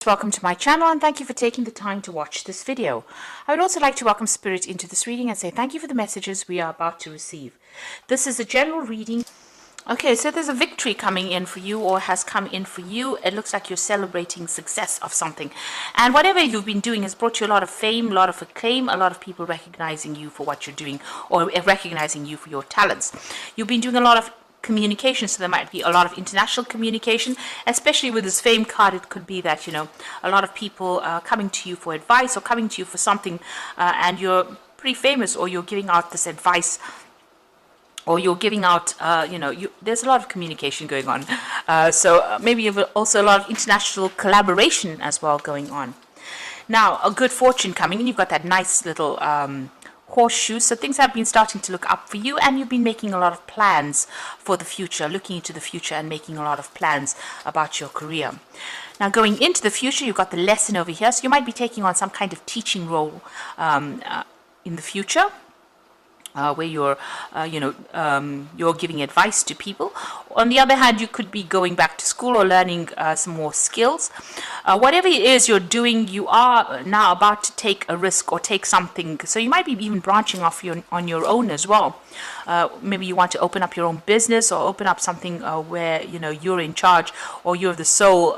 Welcome to my channel and thank you for taking the time to watch this video. I would also like to welcome Spirit into this reading and say thank you for the messages we are about to receive. This is a general reading. Okay, so there's a victory coming in for you or has come in for you. It looks like you're celebrating success of something. And whatever you've been doing has brought you a lot of fame, a lot of acclaim, a lot of people recognizing you for what you're doing or recognizing you for your talents. You've been doing a lot of communication, so there might be a lot of international communication, especially with this fame card. It could be that, a lot of people coming to you for advice or coming to you for something, and you're pretty famous, or you're giving out this advice, or you're giving out, there's a lot of communication going on. So maybe you have also a lot of international collaboration as well going on. Now, a good fortune coming in. You've got that nice little horseshoes, so things have been starting to look up for you, and you've been making a lot of plans for the future, looking into the future and making a lot of plans about your career. Now, going into the future, you've got the lesson over here, so you might be taking on some kind of teaching role in the future, where you're giving advice to people. On the other hand, you could be going back to school or learning some more skills. Whatever it is you're doing, you are now about to take a risk or take something. So you might be even branching off on your own as well. Maybe you want to open up your own business or open up something where you're in charge, or you're the sole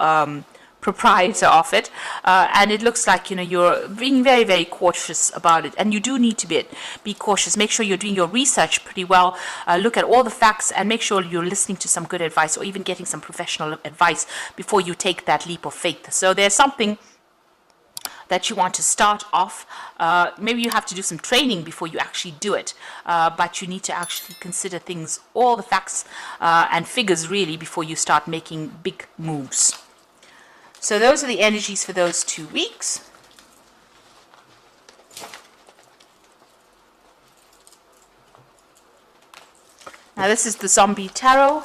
proprietor of it, and it looks like you're being very, very cautious about it, and you do need to be cautious. Make sure you're doing your research pretty well, look at all the facts, and make sure you're listening to some good advice or even getting some professional advice before you take that leap of faith. So there's something that you want to start off. Maybe you have to do some training before you actually do it, but you need to actually consider things, all the facts and figures really, before you start making big moves. So those are the energies for those 2 weeks. Now this is the Zombie Tarot.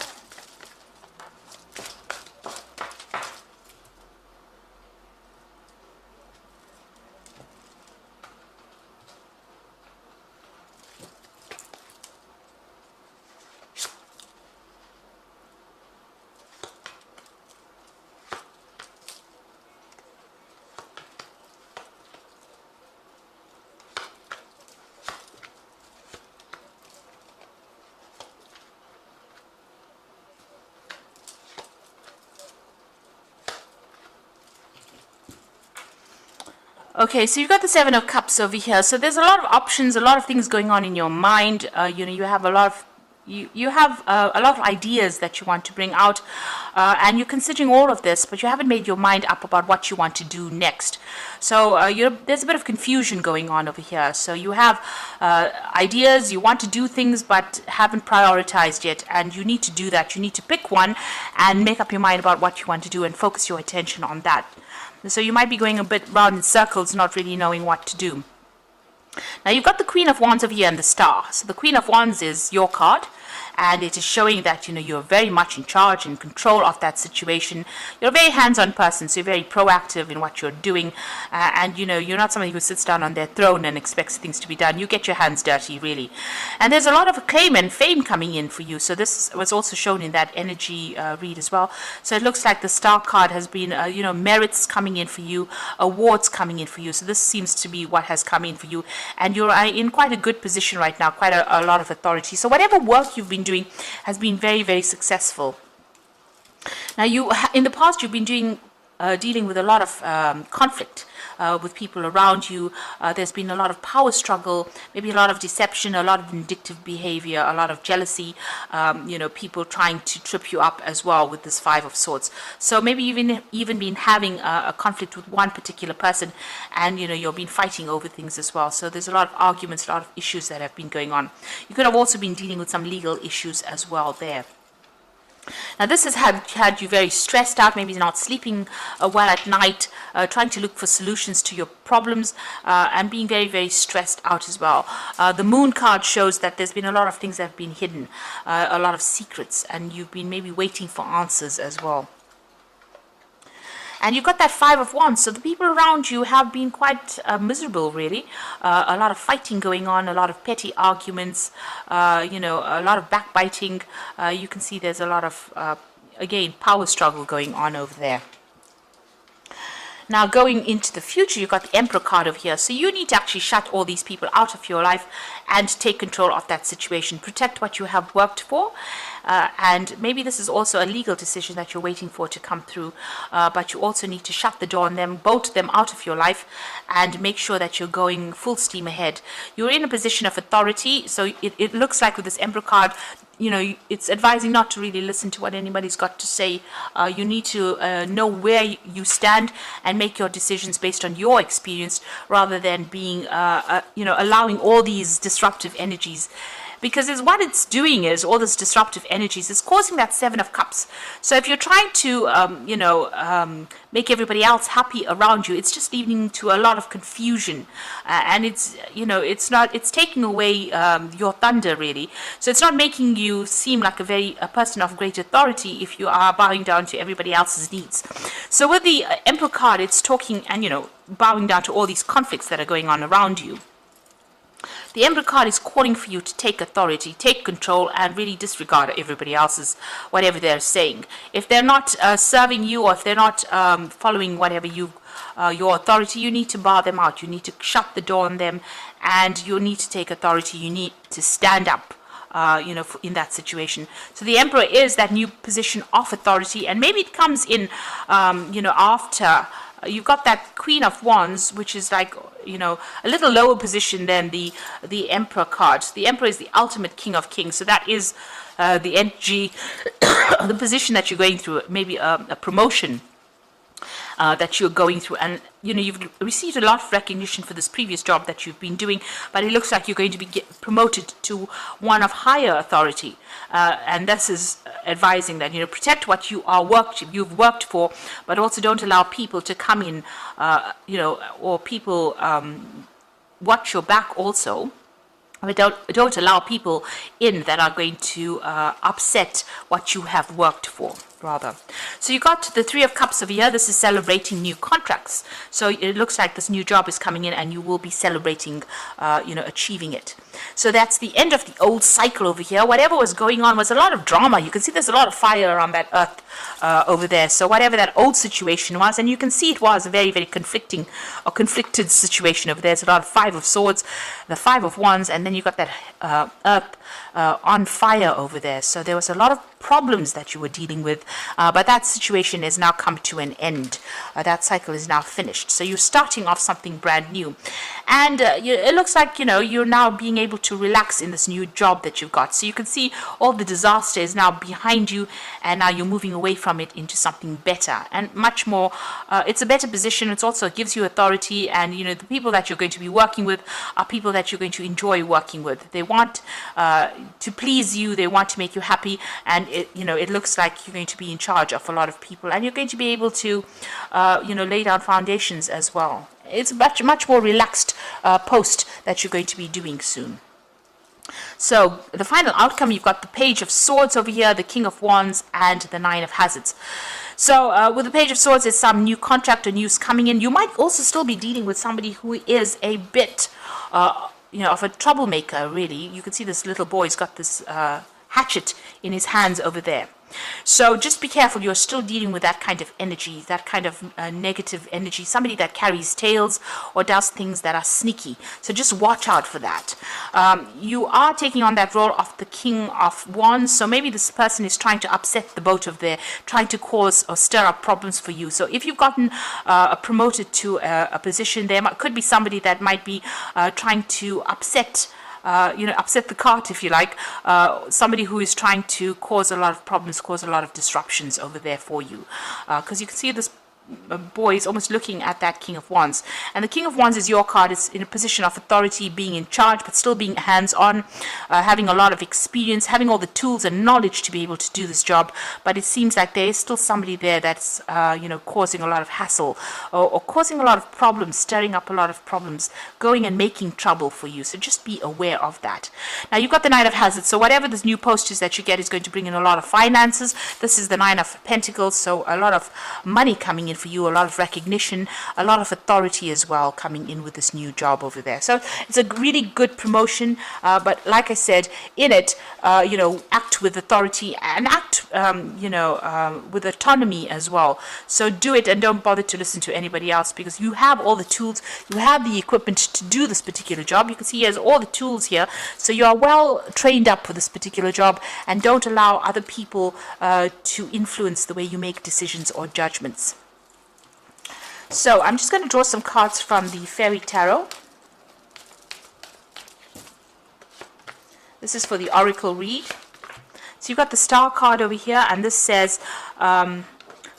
Okay, so you've got the Seven of Cups over here. So there's a lot of options, a lot of things going on in your mind. You have a lot of you have a lot of ideas that you want to bring out, and you're considering all of this, but you haven't made your mind up about what you want to do next. So there's a bit of confusion going on over here. So you have ideas, you want to do things, but haven't prioritized yet, and you need to do that. You need to pick one and make up your mind about what you want to do and focus your attention on that. So you might be going a bit round in circles, not really knowing what to do. Now you've got the Queen of Wands over here and the Star. So the Queen of Wands is your card, and it is showing that you're very much in charge and control of that situation. You're a very hands-on person, so you're very proactive in what you're doing, and you're not somebody who sits down on their throne and expects things to be done. You get your hands dirty, really. And there's a lot of acclaim and fame coming in for you, so this was also shown in that energy read as well. So it looks like the Star card has been merits coming in for you, awards coming in for you. So this seems to be what has come in for you, and you're in quite a good position right now, quite a lot of authority. So whatever work you've been doing has been very, very successful. Now in the past you've been dealing with a lot of conflict with people around you. There's been a lot of power struggle, maybe a lot of deception, a lot of vindictive behavior, a lot of jealousy, people trying to trip you up as well with this Five of Swords. So maybe even been having a conflict with one particular person, and you've been fighting over things as well. So there's a lot of arguments, a lot of issues that have been going on. You could have also been dealing with some legal issues as well there. Now this has had you very stressed out, maybe not sleeping well at night, trying to look for solutions to your problems, and being very, very stressed out as well. The Moon card shows that there's been a lot of things that have been hidden, a lot of secrets, and you've been maybe waiting for answers as well. And you've got that Five of Wands, so the people around you have been quite miserable, really. A lot of fighting going on, a lot of petty arguments, a lot of backbiting. You can see there's a lot of, again, power struggle going on over there. Now, going into the future, you've got the Emperor card over here. So you need to actually shut all these people out of your life and take control of that situation. Protect what you have worked for. And maybe this is also a legal decision that you're waiting for to come through. But you also need to shut the door on them, bolt them out of your life, and make sure that you're going full steam ahead. You're in a position of authority. So it looks like with this Emperor card, you know, it's advising not to really listen to what anybody's got to say. You need to know where you stand and make your decisions based on your experience rather than being, you know, allowing all these disruptive energies. Because what it's doing is all this disruptive energies is causing that Seven of Cups. So if you're trying to, you know, make everybody else happy around you, it's just leading to a lot of confusion. And it's, you know, it's taking away your thunder, really. So it's not making you seem like a person of great authority if you are bowing down to everybody else's needs. So with the Emperor card, it's talking and, you know, bowing down to all these conflicts that are going on around you. The Emperor card is calling for you to take authority, take control, and really disregard everybody else's, whatever they're saying. If they're not serving you, or if they're not following whatever your authority, you need to bar them out. You need to shut the door on them, and you need to take authority. You need to stand up. You know, in that situation. So the Emperor is that new position of authority, and maybe it comes in, you know, after you've got that Queen of Wands, which is like, you know, a little lower position than the Emperor card. The Emperor is the ultimate King of Kings, so that is the energy, the position that you're going through, maybe a promotion that you're going through. And, you know, you've received a lot of recognition for this previous job that you've been doing, but it looks like you're going to be promoted to one of higher authority. And this is advising that, you know, protect what you've worked for, but also don't allow people to come in, you know, or people watch your back also. But don't allow people in that are going to upset what you have worked for, rather. So you got the Three of Cups over here. This is celebrating new contracts. So it looks like this new job is coming in and you will be celebrating, you know, achieving it. So that's the end of the old cycle over here. Whatever was going on was a lot of drama. You can see there's a lot of fire around that earth over there. So whatever that old situation was, and you can see it was a very, very conflicted situation over there. There's a lot of Five of Swords, the Five of Wands, and then you got that earth on fire over there. So there was a lot of problems that you were dealing with, but that situation has now come to an end. That cycle is now finished. So you're starting off something brand new, and it looks like, you know, you're now being able to relax in this new job that you've got. So you can see all the disaster is now behind you, and now you're moving away from it into something better and much more. It's a better position. It also gives you authority, and, you know, the people that you're going to be working with are people that you're going to enjoy working with. They want to please you. They want to make you happy, and you know, it looks like you're going to be in charge of a lot of people, and you're going to be able to, you know, lay down foundations as well. It's a much more relaxed post that you're going to be doing soon. So the final outcome, you've got the Page of Swords over here, the King of Wands, and the Nine of Hazards. So with the Page of Swords, there's some new contract or news coming in. You might also still be dealing with somebody who is a bit, you know, of a troublemaker, really. You can see this little boy's got this hatchet in his hands over there. So just be careful. You're still dealing with that kind of energy, that kind of negative energy, somebody that carries tails or does things that are sneaky. So just watch out for that. You are taking on that role of the King of Wands. So maybe this person is trying to upset the both of them, trying to cause or stir up problems for you. So if you've gotten promoted to a position, there could be somebody that might be trying to upset you know, upset the cart, if you like, somebody who is trying to cause a lot of problems, cause a lot of disruptions over there for you. Because you can see this boy is almost looking at that King of Wands. And the King of Wands is your card. It's in a position of authority, being in charge, but still being hands-on, having a lot of experience, having all the tools and knowledge to be able to do this job. But it seems like there is still somebody there that's, you know, causing a lot of hassle or causing a lot of problems, stirring up a lot of problems, going and making trouble for you. So just be aware of that. Now, you've got the Nine of Hazards. So whatever this new post is that you get is going to bring in a lot of finances. This is the Nine of Pentacles, so a lot of money coming in for you, a lot of recognition, a lot of authority as well coming in with this new job over there. So it's a really good promotion, but like I said, in it, act with authority and act, with autonomy as well. So do it and don't bother to listen to anybody else, because you have all the tools, you have the equipment to do this particular job. You can see he has all the tools here, so you are well trained up for this particular job, and don't allow other people to influence the way you make decisions or judgments. So I'm just going to draw some cards from the Fairy Tarot. This is for the Oracle read. So you've got the Star card over here, and this says,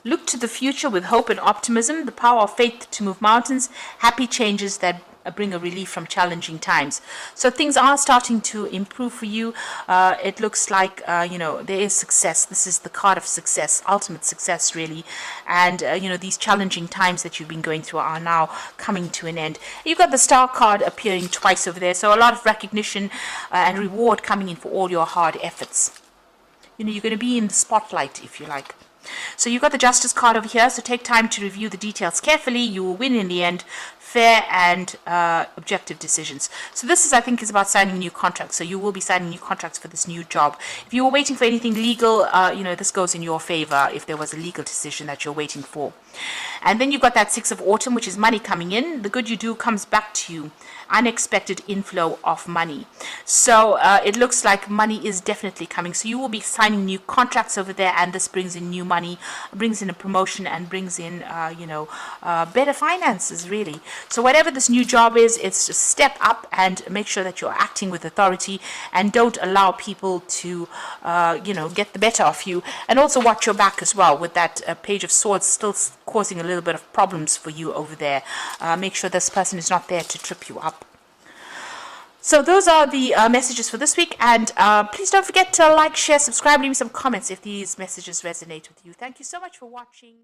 look to the future with hope and optimism, the power of faith to move mountains, happy changes that bring a relief from challenging times. So things are starting to improve for you. It looks like, there is success. This is the card of success, ultimate success, really. And, these challenging times that you've been going through are now coming to an end. You've got the Star card appearing twice over there. So a lot of recognition and reward coming in for all your hard efforts. You're going to be in the spotlight, if you like. So you've got the Justice card over here, so take time to review the details carefully. You will win in the end. Fair and objective decisions. So this is, I think, is about signing new contracts. So you will be signing new contracts for this new job. If you were waiting for anything legal, this goes in your favor if there was a legal decision that you're waiting for. And then you've got that Six of Autumn, which is money coming in. The good you do comes back to you. Unexpected inflow of money. So it looks like money is definitely coming. So you will be signing new contracts over there, and this brings in new money, brings in a promotion, and brings in, better finances, really. So whatever this new job is, it's just step up and make sure that you're acting with authority, and don't allow people to, get the better of you. And also watch your back as well, with that Page of Swords still causing a little bit of problems for you over there. Make sure this person is not there to trip you up. So those are the messages for this week, and please don't forget to like, share, subscribe, leave me some comments if these messages resonate with you. Thank you so much for watching.